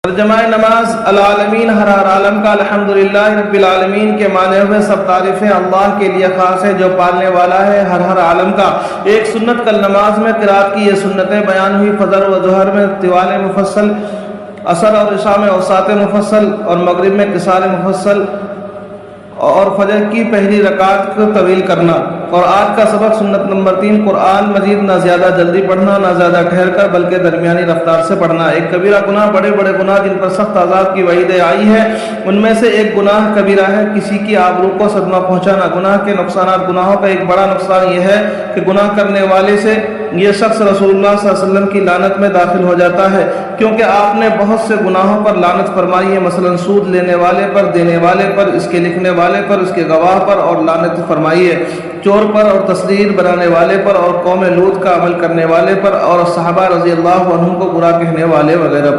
तर्जमाए नमाज अल-आलमीन हर आलम का अल्हम्दुलिल्लाह रब्बिल आलमीन के माने हुए सब तारीफ़ें अल्लाह के लिए ख़ास है जो पालने वाला है हर आलम का। एक सुन्नत कल नमाज में क़िराअत की ये सुन्नतें बयान हुई। फ़जर व ज़ुहर में तिवाल मुफस्सल, असर और इशा में औसात मुफस्सल और मगरिब में क़िसार मुफस्सल और फजर की पहली रकात को तवील करना। और आज का सबक सुन्नत नंबर 3, कुरान मजीद ना ज़्यादा जल्दी पढ़ना ना ज़्यादा ठहर कर बल्कि दरमियानी रफ्तार से पढ़ना। एक कबीरा गुनाह, बड़े बड़े गुनाह जिन पर सख्त अज़ाब की वईदें आई है उनमें से एक गुनाह कबीरा है किसी की आबरू को सदमा पहुँचाना। गुनाह के नुकसान, गुनाहों का एक बड़ा नुकसान यह है कि गुनाह करने वाले से यह शख्स रसूलुल्लाह सल्लल्लाहु अलैहि वसल्लम की लानत में दाखिल हो जाता है, क्योंकि आपने बहुत से गुनाहों पर लानत फरमाई है। मसलन सूद लेने वाले पर, देने वाले पर, इसके लिखने वाले पर, इसके गवाह पर और लानत फरमाई है। चोर पर और तस्वीर बनाने वाले पर और कौम लूत का अमल करने वाले पर और सहाबा रज़ी अल्लाह अन्हुम को बुरा कहने वाले वगैरह पर।